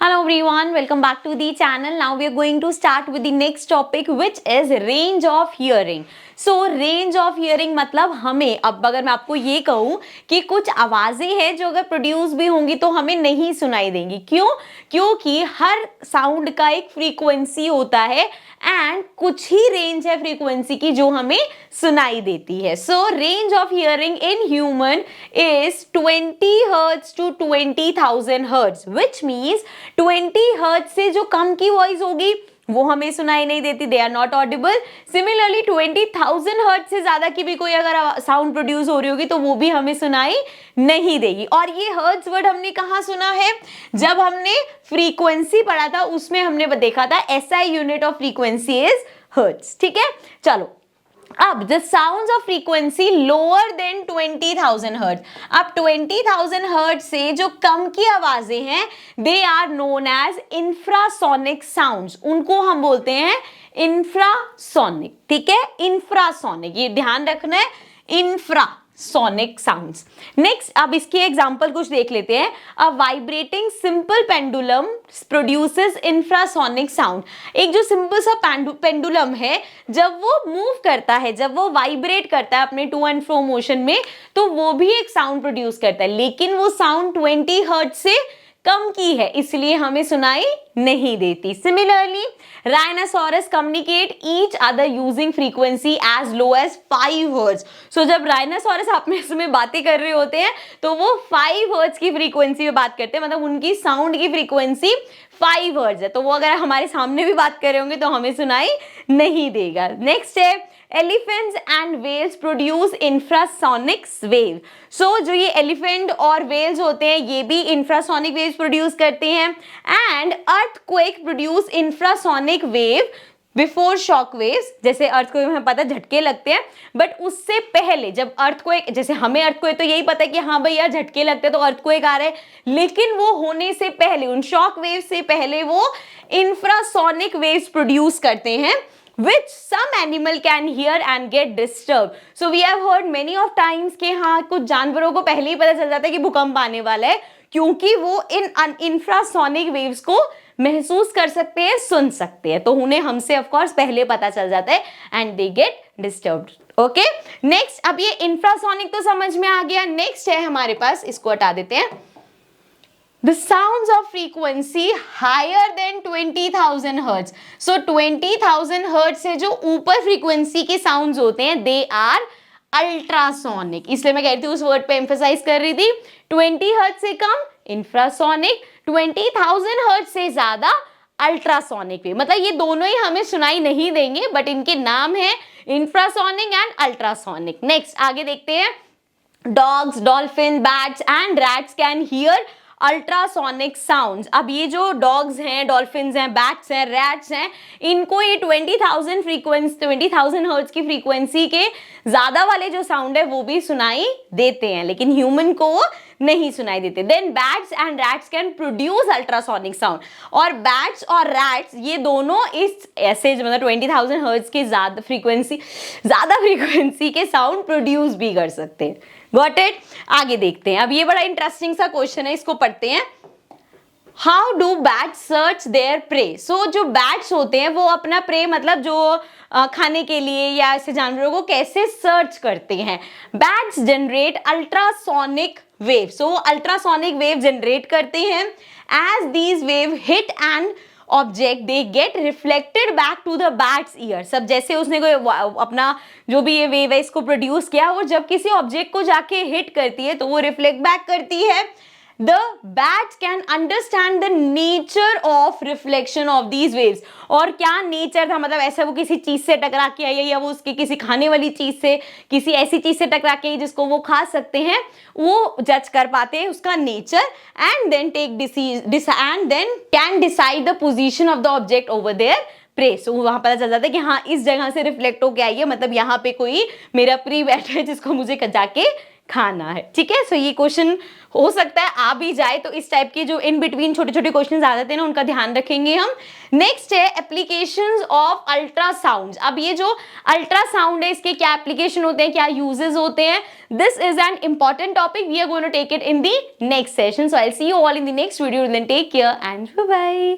Hello everyone, welcome back to the channel. Now we are going to start with the next topic which is range of hearing. So range of hearing मतलब हमें, अब अगर मैं आपको ये कहूँ कि कुछ आवाजें हैं जो अगर प्रोड्यूस भी होंगी तो हमें नहीं सुनाई देंगी। क्यों? क्योंकि हर साउंड का एक फ्रीक्वेंसी होता है एंड कुछ ही रेंज है फ्रीक्वेंसी की जो हमें सुनाई देती है। So range of hearing in human is 20 hertz to 20,000 hertz, which means 20 hertz से जो कम की वॉइस होगी वो हमें सुनाई नहीं देती, they are not audible. Similarly 20,000 hertz से ज्यादा की भी कोई अगर साउंड प्रोड्यूस हो रही होगी तो वो भी हमें सुनाई नहीं देगी। और ये हर्ट्ज वर्ड हमने कहाँ सुना है? जब हमने फ्रीक्वेंसी पढ़ा था उसमें हमने देखा था SI unit of frequency is hertz. ठीक है, चलो अब the sounds of frequency lower than 20,000 hertz. अब 20,000 हर्ट्ज से जो कम की आवाजें हैं they are known as infrasonic sounds, उनको हम बोलते हैं इंफ्रासोनिक। ठीक है, इंफ्रासोनिक, ये ध्यान रखना है, इंफ्रासोनिक साउंड्स। नेक्स्ट, अब इसकी एग्जांपल कुछ देख लेते हैं। अ vibrating simple pendulum produces infrasonic sound. एक जो सिंपल सा पेंडुलम है, जब वो मूव करता है, जब वो वाइब्रेट करता है अपने टू एंड फ्रो मोशन में, तो वो भी एक साउंड प्रोड्यूस करता है, लेकिन वो साउंड 20 हर्ट्ज से कम की है, इसलिए हमें सुनाई नहीं देती। Similarly rhinoceros communicate each other using frequency as low as 5 hertz. So जब राइनासोरस आपस में बातें कर रहे होते हैं तो वो 5 हर्ट्ज की फ्रीक्वेंसी में बात करते हैं, मतलब उनकी साउंड की फ्रीक्वेंसी 5 हर्ट्ज है, तो वो अगर हमारे सामने भी बात कर रहे होंगे तो हमें सुनाई नहीं देगा। नेक्स्ट है elephants and whales produce infrasonic wave. So जो ये एलिफेंट और वेल्स होते हैं ये भी इंफ्रासोनिक वेव्स प्रोड्यूस करते हैं and earthquake produce infrasonic wave before shock waves. जैसे अर्थक्वेक हमें पता है झटके लगते हैं, बट उससे पहले जब अर्थक्वेक, जैसे हमें अर्थक्वेक तो यही पता है कि हाँ भैया झटके लगते हैं तो अर्थक्वेक आ रहा है, लेकिन वो होने से पहले, उन शॉक वेव से पहले वो इंफ्रासोनिक वेव्स प्रोड्यूस करते हैं which some animal can hear and get disturbed. So we have heard many of times कि हाँ कुछ जानवरों को पहले ही पता चल जाता है कि भूकंप आने वाला है, क्योंकि वो इन इंफ्रासोनिक वेव्स को महसूस कर सकते हैं, सुन सकते हैं, तो उन्हें हमसे ऑफ कोर्स पहले पता चल जाता है and they get disturbed. Okay, next, अब ये इंफ्रासोनिक तो समझ में आ गया। नेक्स्ट है हमारे पास, इसको हटा देते हैं, the sounds of frequency higher than 20,000 hertz. So 20,000 hertz से जो ऊपर फ्रीक्वेंसी के साउंड्स होते हैं दे आर अल्ट्रासोनिक। इसलिए मैं कह रही थी, उस वर्ड पे एम्फेसाइज कर रही थी, 20 हर्ट्ज से कम इंफ्रासोनिक, 20,000 हर्ट्ज से ज्यादा अल्ट्रासोनिक वेव। मतलब ये दोनों ही हमें सुनाई नहीं देंगे, बट इनके नाम है इंफ्रासोनिक एंड अल्ट्रासोनिक। नेक्स्ट आगे देखते हैं, dogs, dolphin, bats and rats can hear ultrasonic sounds. अब ये जो डॉग्स हैं, डॉल्फिन्स हैं, बैट्स हैं, रैट्स हैं, इनको ये 20,000 हर्ट्ज की फ्रीक्वेंसी के ज्यादा वाले जो साउंड है वो भी सुनाई देते हैं, लेकिन ह्यूमन को वो नहीं सुनाई देते। Then bats and rats can produce ultrasonic sound, और बैट्स और रैट्स ये दोनों इस ऐसे मतलब 20,000 हर्ट्ज के ज्यादा फ्रीक्वेंसी के साउंड प्रोड्यूस भी कर सकते हैं। Got it? आगे देखते हैं। अब ये बड़ा इंटरेस्टिंग सा क्वेश्चन है, इसको पढ़ते हैं। How do bats search their prey? So जो बैट्स होते हैं वो अपना प्रे, मतलब जो खाने के लिए या ऐसे जानवरों को कैसे सर्च करते हैं? Bats generate ultrasonic wave. So ultrasonic wave generate करते हैं। As these wave hit and object they get reflected back to the bats ear. सब जैसे उसने कोई अपना जो भी ये वेव है इसको प्रोड्यूस किया, और जब किसी ऑब्जेक्ट को जाके हिट करती है तो वो रिफ्लेक्ट बैक करती है। The bat can understand the nature of reflection of these waves. और क्या नेचर था, मतलब ऐसा वो किसी चीज से टकरा के आई है या वो उसके किसी खाने वाली चीज से, किसी ऐसी चीज से टकरा के आई जिसको वो खा सकते हैं, वो जज कर पाते हैं उसका nature, and then take and then can decide the position of the object over their prey. So वहां पता चल जाता है कि हाँ इस जगह से रिफ्लेक्ट होके आई है, मतलब यहाँ पे कोई मेरा प्री बैठा है जिसको मुझे जाके खाना है, ठीक है। सो ये क्वेश्चन हो सकता है आ भी जाए, तो इस टाइप के जो इन बिटवीन छोटे छोटे क्वेश्चन आ जाते हैं ना, उनका ध्यान रखेंगे हम। नेक्स्ट है एप्लीकेशंस ऑफ अल्ट्रासाउंड। अब ये जो अल्ट्रासाउंड है, इसके क्या एप्लीकेशन होते हैं, क्या यूजेस होते हैं, this is an important topic, we are going to take it in the next session. So I will see you all in the next video, then take care and bye bye.